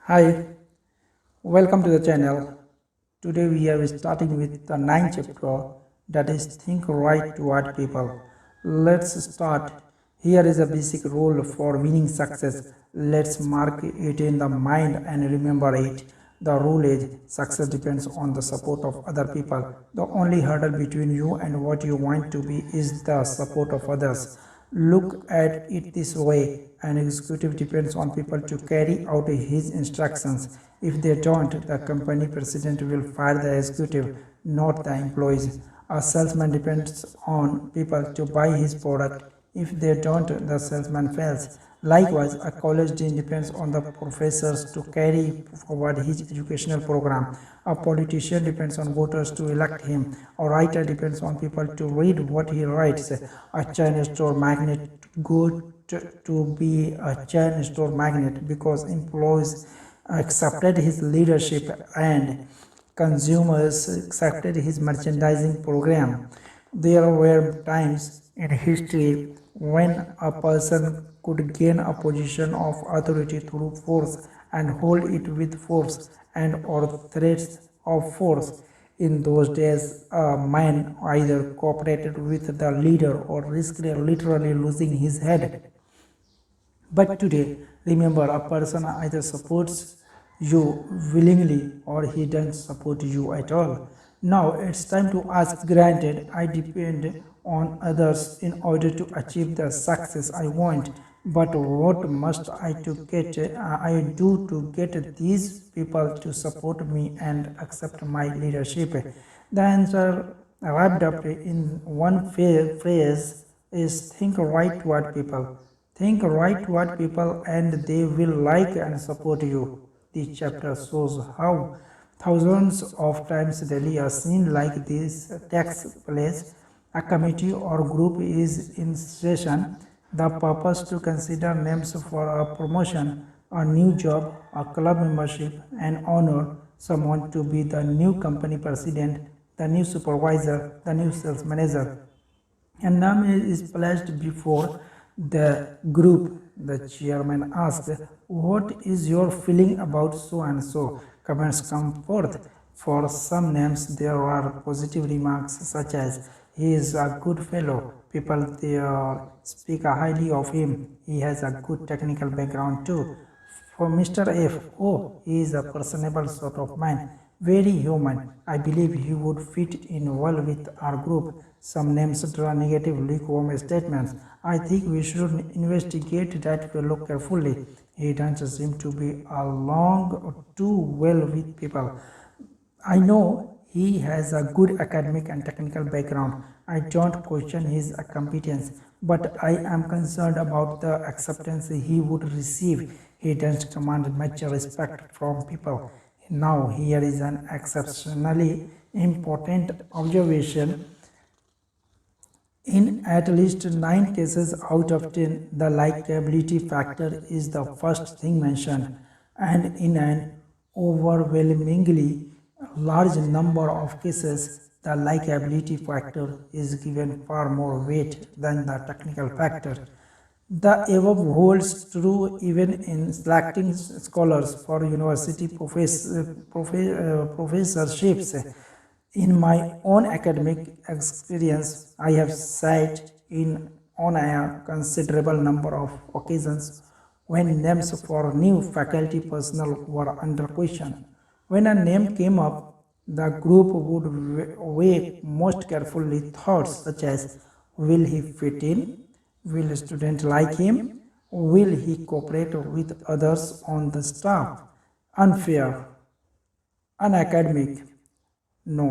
Hi, welcome to the channel. Today we are starting with the ninth chapter, that is Think Right Toward People. Let's start. Here is a basic rule for winning success. Let's mark it in the mind and remember it. The rule is success depends on the support of other people. The only hurdle between you and what you want to be is the support of others. Look at it this way: an executive depends on people to carry out his instructions. If they don't, the company president will fire the executive, not the employees. A salesman depends on people to buy his product. If they don't, the salesman fails. Likewise, a college dean depends on the professors to carry forward his educational program. A politician depends on voters to elect him. A writer depends on people to read what he writes. A chain store magnate got to be a chain store magnate because employees accepted his leadership and consumers accepted his merchandising program. There were times in history when a person could gain a position of authority through force and hold it with force and or threats of force. In those days, a man either cooperated with the leader or risked literally losing his head. But today, remember, a person either supports you willingly or he doesn't support you at all. Now it's time to ask. Granted, I depend on others in order to achieve the success I want. But what must I do to get these people to support me and accept my leadership? The answer, wrapped up in one phrase, is think right toward people. Think right toward people and they will like and support you. This chapter shows how thousands of times daily a scene like this takes place. A committee or group is in session. The purpose to consider names for a promotion, a new job, a club membership, and honor someone to be the new company president, the new supervisor, the new sales manager. A name is placed before the group. The chairman asks, "What is your feeling about so and so?" Comments come forth. For some names, there are positive remarks such as, "He is a good fellow." People there speak highly of him. "He has a good technical background too." For Mr. F, "Oh, he is a personable sort of man, very human. I believe he would fit in well with our group." Some names draw negative, lukewarm statements. "I think we should investigate that fellow carefully. He doesn't seem to be along too well with people." I know he has a good academic and technical background. I don't question his competence, but I am concerned about the acceptance he would receive. He doesn't command much respect from people. Now, here is an exceptionally important observation. In at least 9 cases out of 10, the likability factor is the first thing mentioned, and in an overwhelmingly large number of cases, the likability factor is given far more weight than the technical factor. The above holds true even in selecting scholars for university professorships. In my own academic experience, I have sat in on a considerable number of occasions when names for new faculty personnel were under question. When a name came up, the group would weigh most carefully thoughts such as, will he fit in? Will students like him? Will he cooperate with others on the staff? Unfair, unacademic. No.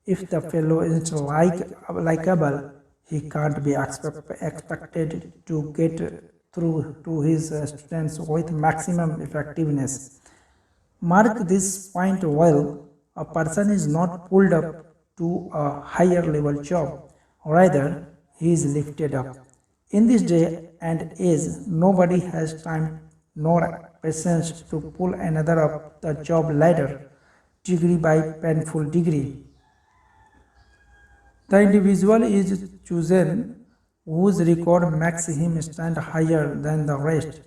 If the fellow isn't likable, he can't be expected to get through to his students with maximum effectiveness. Mark this point well. A person is not pulled up to a higher level job. Rather, he is lifted up. In this day and age, nobody has time nor patience to pull another up the job ladder, degree by painful degree. The individual is chosen whose record makes him stand higher than the rest.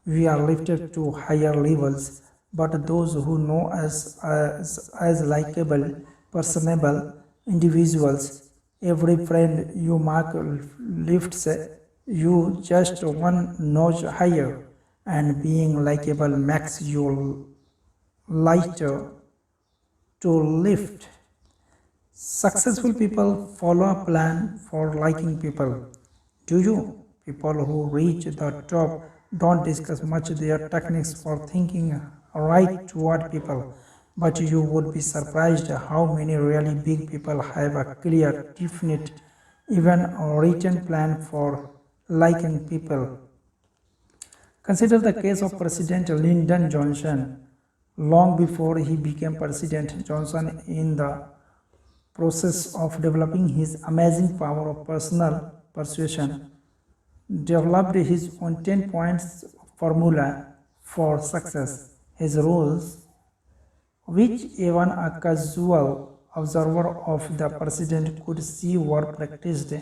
We are lifted to higher levels but those who know us as likable, personable individuals. Every friend you mark lifts you just one notch higher, and being likable makes you lighter to lift. Successful people follow a plan for liking people. Do you? People who reach the top don't discuss much their techniques for thinking right toward people. But you would be surprised how many really big people have a clear, definite, even a written plan for liking people. Consider the case of President Lyndon Johnson. Long before he became president, Johnson, in the process of developing his amazing power of personal persuasion, developed his own 10 points formula for success. His rules, which even a casual observer of the president could see were practiced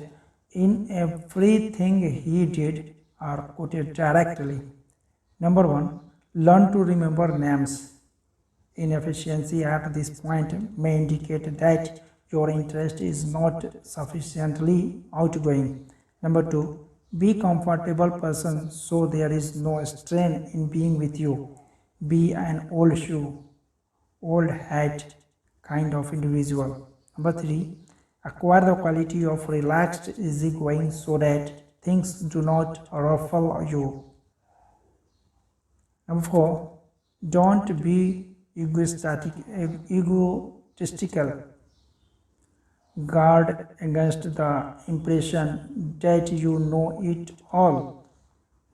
in everything he did, are quoted directly. Number one, learn to remember names. Inefficiency at this point may indicate that your interest is not sufficiently outgoing. Number two, be comfortable person so there is no strain in being with you. Be an old shoe, old hat kind of individual. Number three, acquire the quality of relaxed easygoing so that things do not ruffle you. Number four, don't be egotistical. Guard against the impression that you know it all.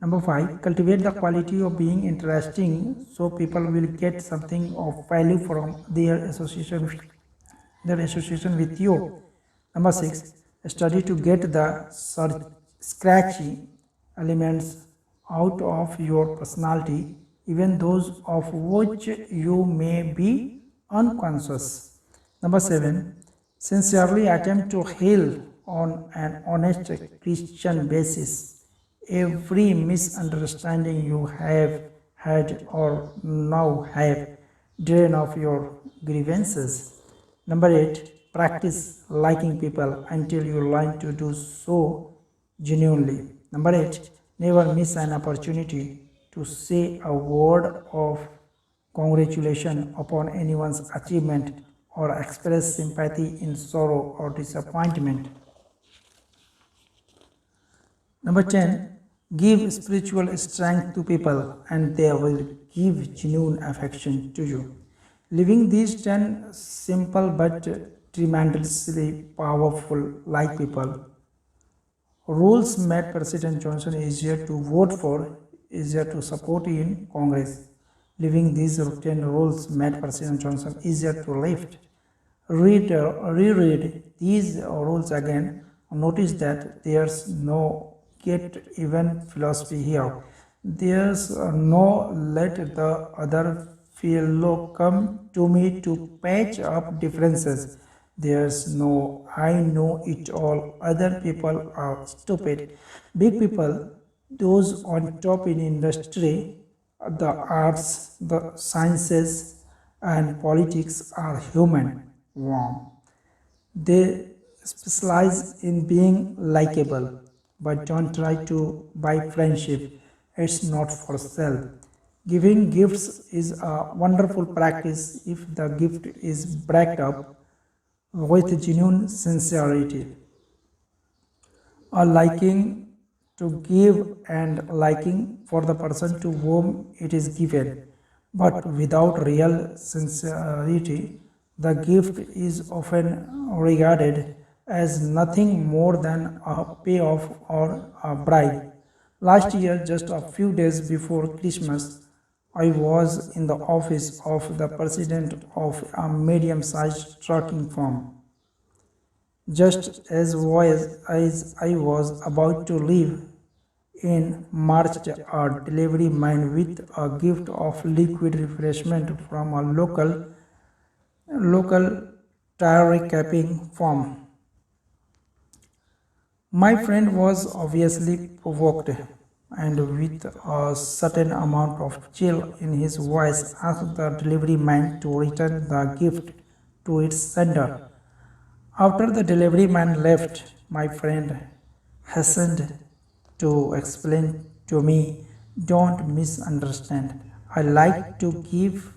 Number five, cultivate the quality of being interesting so people will get something of value from their association with you. Number six, study to get the scratchy elements out of your personality, even those of which you may be unconscious. Number seven, sincerely attempt to heal on an honest Christian basis every misunderstanding you have had or now have. Drain off your grievances. Number eight, practice liking people until you learn to do so genuinely. Number eight, never miss an opportunity to say a word of congratulation upon anyone's achievement or express sympathy in sorrow or disappointment. Number 10, give spiritual strength to people and they will give genuine affection to you. Living these 10 simple but tremendously powerful like people rules made President Johnson easier to vote for, easier to support in Congress. Living these 10 rules made President Johnson easier to lift. Reread these rules again. Notice that there's no get even philosophy here. There's no let the other fellow come to me to patch up differences. There's no I know it all, other people are stupid. Big people, those on top in industry, the arts, the sciences, and politics are human, warm. They specialize in being likable, but don't try to buy friendship. It's not for sale. Giving gifts is a wonderful practice if the gift is backed up with genuine sincerity. A liking to give and liking for the person to whom it is given. But without real sincerity, the gift is often regarded as nothing more than a payoff or a bribe. Last year, just a few days before Christmas, I was in the office of the president of a medium sized trucking firm. Just as I was about to leave, in marched a delivery man with a gift of liquid refreshment from a local tire capping firm. My friend was obviously provoked. and with a certain amount of chill in his voice asked the delivery man to return the gift to its sender. After the delivery man left, my friend hastened to explain to me, don't misunderstand. I like to give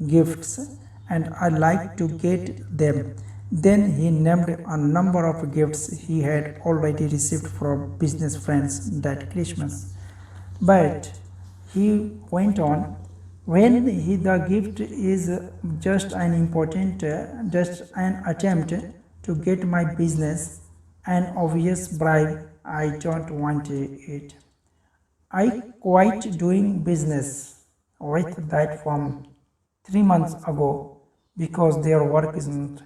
gifts and I like to get them. Then he named a number of gifts he had already received from business friends that Christmas. But he went on, when the gift is just an attempt to get my business, an obvious bribe, I don't want it. I quit doing business with that firm 3 months ago because their work isn't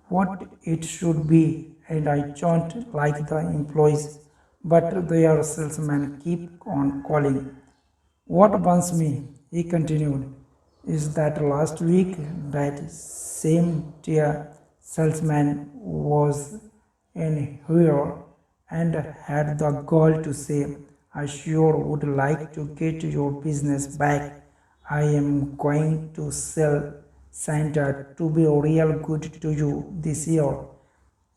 what it should be, and I don't like the employees, but their salesmen keep on calling. What burns me, he continued, is that last week that same dear salesman was in here and had the gall to say, I sure would like to get your business back. I am going to sell Santa to be real good to you this year.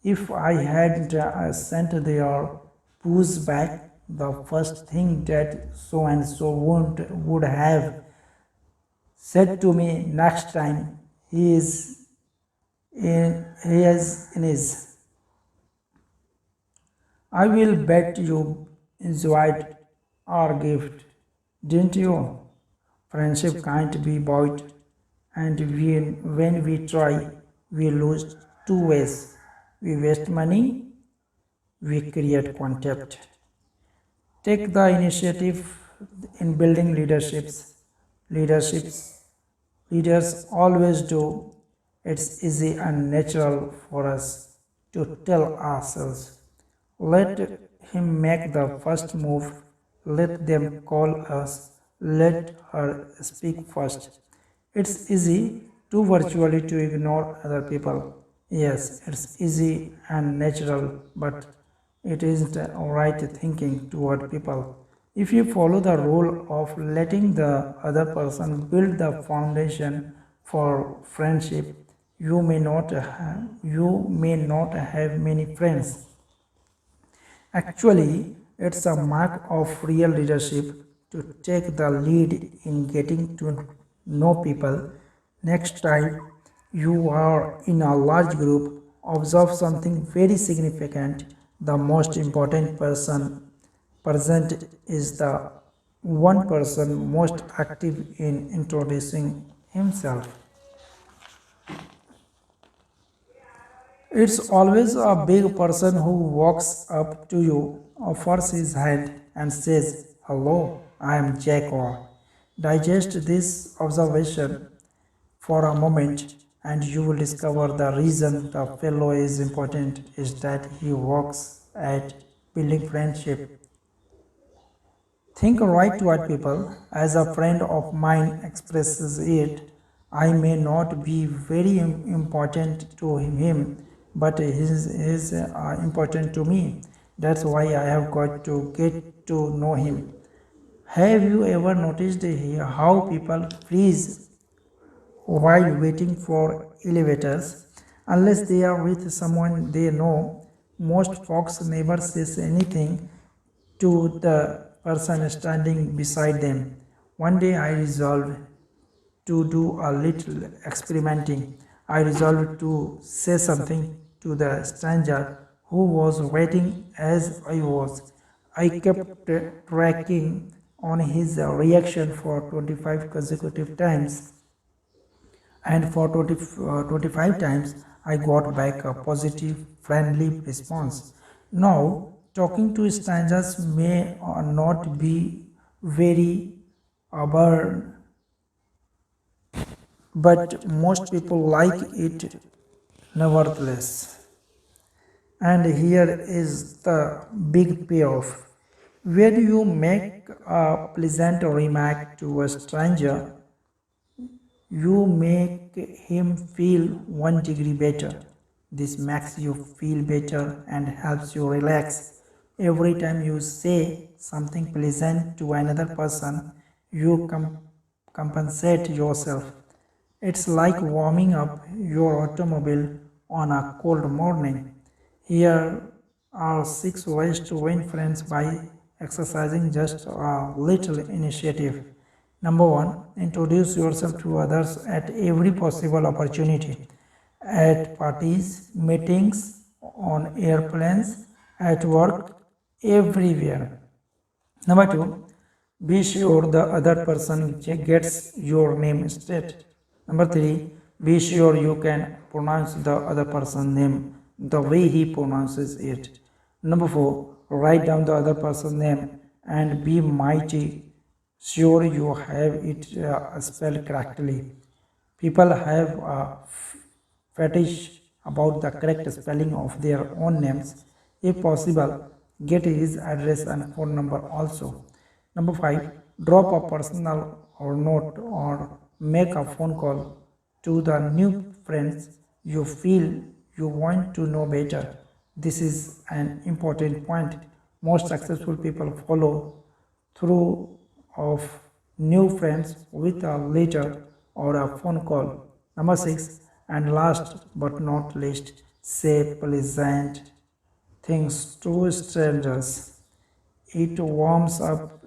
If I hadn't sent their booze back, the first thing that so and so would have said to me next time he is in his, I will bet you enjoyed our gift, didn't you? Friendship can't be bought, and when we try, we lose two ways. We waste money, we create contempt. Take the initiative in building leaderships. Leaderships Leaders always do. It's easy and natural for us to tell ourselves, let him make the first move, let them call us, let her speak first. It's easy to virtually to ignore other people. Yes, it's easy and natural, but it isn't right thinking toward people. If you follow the rule of letting the other person build the foundation for friendship, you may not have many friends. Actually, it's a mark of real leadership to take the lead in getting to know people. Next time you are in a large group, observe something very significant. The most important person present is the one person most active in introducing himself. It's always a big person who walks up to you, offers his hand, and says, hello, I am Jack Orr. Digest this observation for a moment, and you will discover the reason the fellow is important is that he works at building friendship. Think right toward people. As a friend of mine expresses it, I may not be very important to him, but he is important to me. That's why I have got to get to know him. Have you ever noticed how people freeze while waiting for elevators? Unless they are with someone they know, most folks never says anything to the person standing beside them. One day I resolved to do a little experimenting. I resolved to say something to the stranger who was waiting as I was. I kept tracking on his reaction for 25 consecutive times, and for 25 times I got back a positive, friendly response. Now, talking to strangers may not be very burn, but most people like it nevertheless. And here is the big payoff. When you make a pleasant remark to a stranger, you make him feel 1 degree better. This makes you feel better and helps you relax. Every time you say something pleasant to another person, you compensate yourself. It's like warming up your automobile on a cold morning. Here are 6 ways to win friends by exercising just a little initiative. Number one, introduce yourself to others at every possible opportunity. At parties, meetings, on airplanes, at work, everywhere. Number two, be sure the other person gets your name straight. Number three, be sure you can pronounce the other person's name the way he pronounces it. Number four, write down the other person's name and be mighty sure you have it spelled correctly. People have a fetish about the correct spelling of their own names. If possible, get his address and phone number also. Number 5, drop a personal or note or make a phone call to the new friends you feel you want to know better. This is an important point. Most successful people follow through of new friends with a letter or a phone call. Number 6, and last but not least, say pleasant things to strangers. It warms up,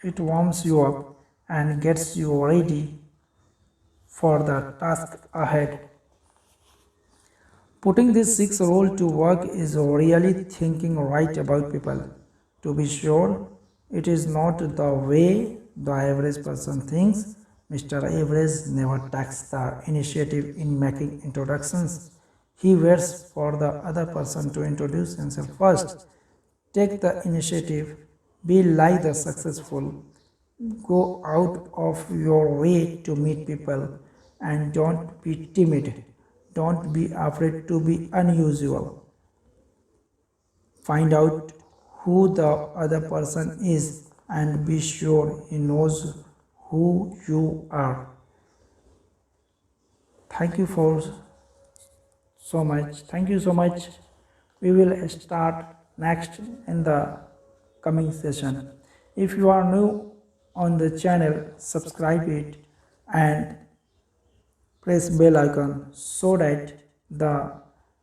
it warms you up and gets you ready for the task ahead. Putting these 6 rules to work is really thinking right about people. To be sure, it is not the way the average person thinks. Mr. Average never takes the initiative in making introductions. He waits for the other person to introduce himself first. Take the initiative, be like the successful, go out of your way to meet people, and don't be timid. Don't be afraid to be unusual. Find out who the other person is and be sure he knows who you are. Thank you for so much. Thank you so much. We will start next in the coming session. If you are new on the channel, subscribe it and press bell icon so that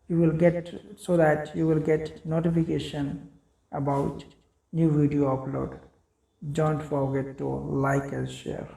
you will get notification about new video upload. Don't forget to like and share.